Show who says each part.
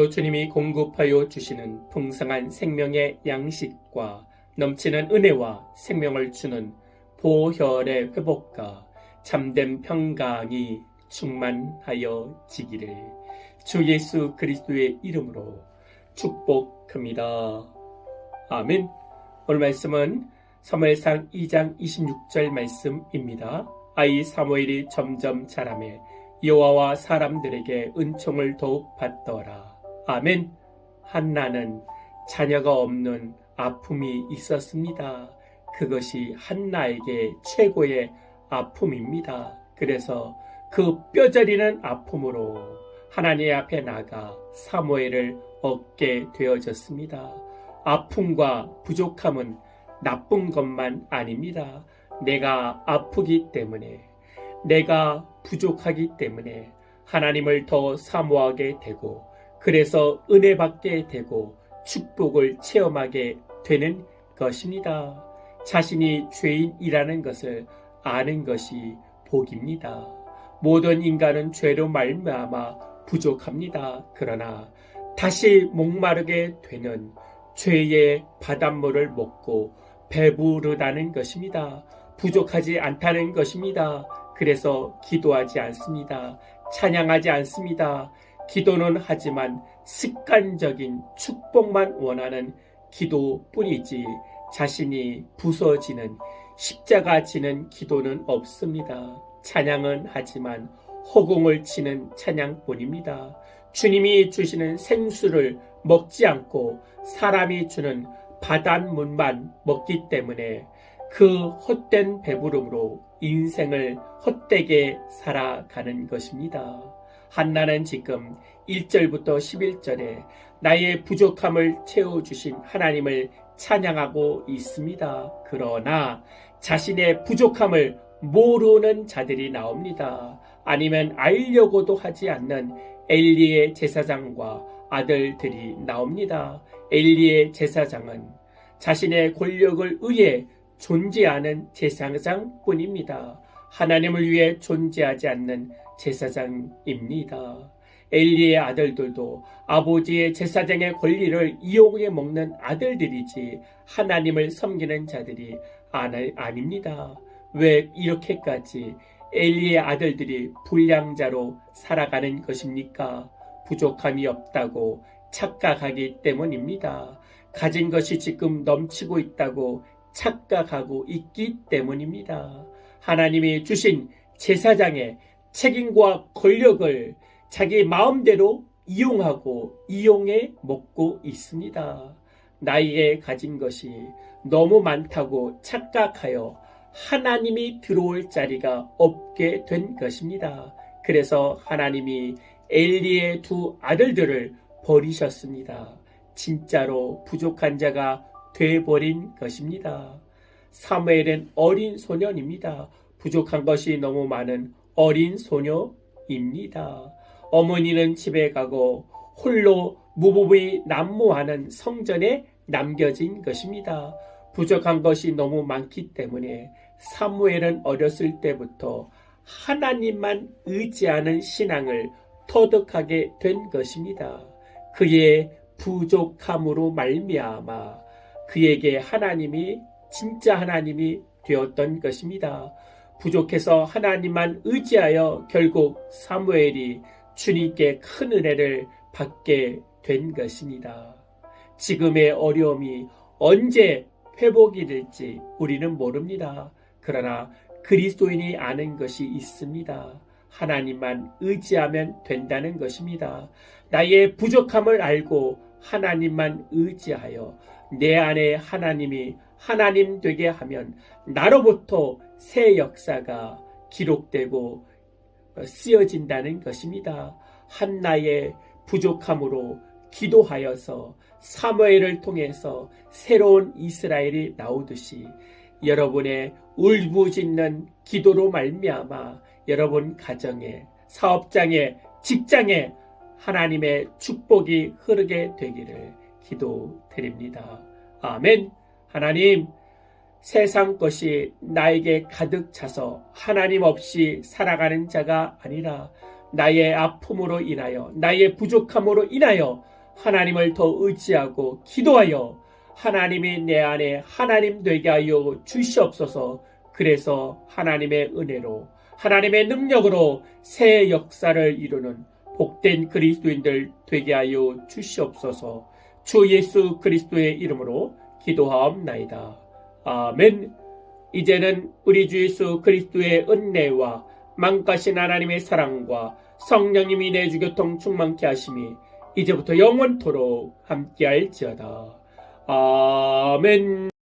Speaker 1: 오늘도 주님이 공급하여 주시는 풍성한 생명의 양식과 넘치는 은혜와 생명을 주는 보혈의 회복과 참된 평강이 충만하여 지기를 주 예수 그리스도의 이름으로 축복합니다. 아멘. 오늘 말씀은 사무엘상 2장 26절 말씀입니다. 아이 사무엘이 점점 자라매 여호와와 사람들에게 은총을 더욱 받더라. 아멘. 한나는 자녀가 없는 아픔이 있었습니다. 그것이 한나에게 최고의 아픔입니다. 그래서 그 뼈저리는 아픔으로 하나님 앞에 나가 사무엘을 얻게 되어졌습니다. 아픔과 부족함은 나쁜 것만 아닙니다. 내가 아프기 때문에, 내가 부족하기 때문에 하나님을 더 사모하게 되고, 그래서 은혜 받게 되고 축복을 체험하게 되는 것입니다. 자신이 죄인이라는 것을 아는 것이 복입니다. 모든 인간은 죄로 말미암아 부족합니다. 그러나 다시 목마르게 되는 죄의 바닷물을 먹고 배부르다는 것입니다. 부족하지 않다는 것입니다. 그래서 기도하지 않습니다. 찬양하지 않습니다. 기도는 하지만 습관적인 축복만 원하는 기도뿐이지 자신이 부서지는 십자가 지는 기도는 없습니다. 찬양은 하지만 허공을 치는 찬양뿐입니다. 주님이 주시는 생수를 먹지 않고 사람이 주는 바닷물만 먹기 때문에 그 헛된 배부름으로 인생을 헛되게 살아가는 것입니다. 한나는 지금 1절부터 11절에 나의 부족함을 채워주신 하나님을 찬양하고 있습니다. 그러나 자신의 부족함을 모르는 자들이 나옵니다. 아니면 알려고도 하지 않는 엘리의 제사장과 아들들이 나옵니다. 엘리의 제사장은 자신의 권력을 위해 존재하는 제사장뿐입니다. 하나님을 위해 존재하지 않는 제사장입니다. 엘리의 아들들도 아버지의 제사장의 권리를 이용해 먹는 아들들이지 하나님을 섬기는 자들이 아닙니다. 왜 이렇게까지 엘리의 아들들이 불량자로 살아가는 것입니까? 부족함이 없다고 착각하기 때문입니다. 가진 것이 지금 넘치고 있다고 착각하고 있기 때문입니다. 하나님이 주신 제사장의 책임과 권력을 자기 마음대로 이용해 먹고 있습니다. 나에게 가진 것이 너무 많다고 착각하여 하나님이 들어올 자리가 없게 된 것입니다. 그래서 하나님이 엘리의 두 아들들을 버리셨습니다. 진짜로 부족한 자가 되어버린 것입니다. 사무엘은 어린 소년입니다. 부족한 것이 너무 많은 어린 소녀입니다. 어머니는 집에 가고 홀로 무법의 난무하는 성전에 남겨진 것입니다. 부족한 것이 너무 많기 때문에 사무엘은 어렸을 때부터 하나님만 의지하는 신앙을 터득하게 된 것입니다. 그의 부족함으로 말미암아 그에게 진짜 하나님이 되었던 것입니다. 부족해서 하나님만 의지하여 결국 사무엘이 주님께 큰 은혜를 받게 된 것입니다. 지금의 어려움이 언제 회복이 될지 우리는 모릅니다. 그러나 그리스도인이 아는 것이 있습니다. 하나님만 의지하면 된다는 것입니다. 나의 부족함을 알고 하나님만 의지하여 내 안에 하나님이 하나님 되게 하면 나로부터 새 역사가 기록되고 쓰여진다는 것입니다. 한나의 부족함으로 기도하여서 사무엘을 통해서 새로운 이스라엘이 나오듯이 여러분의 울부짖는 기도로 말미암아 여러분 가정에, 사업장에, 직장에 하나님의 축복이 흐르게 되기를 기도드립니다. 아멘. 하나님, 세상 것이 나에게 가득 차서 하나님 없이 살아가는 자가 아니라 나의 아픔으로 인하여, 나의 부족함으로 인하여 하나님을 더 의지하고 기도하여 하나님이 내 안에 하나님 되게 하여 주시옵소서. 그래서 하나님의 은혜로 하나님의 능력으로 새 역사를 이루는 복된 그리스도인들 되게 하여 주시옵소서. 주 예수 그리스도의 이름으로 기도하옵나이다. 아멘. 이제는 우리 주 예수 그리스도의 은혜와 만가신 하나님의 사랑과 성령님이 내 주 교통 충만케 하심이 이제부터 영원토록 함께할지어다. 아멘.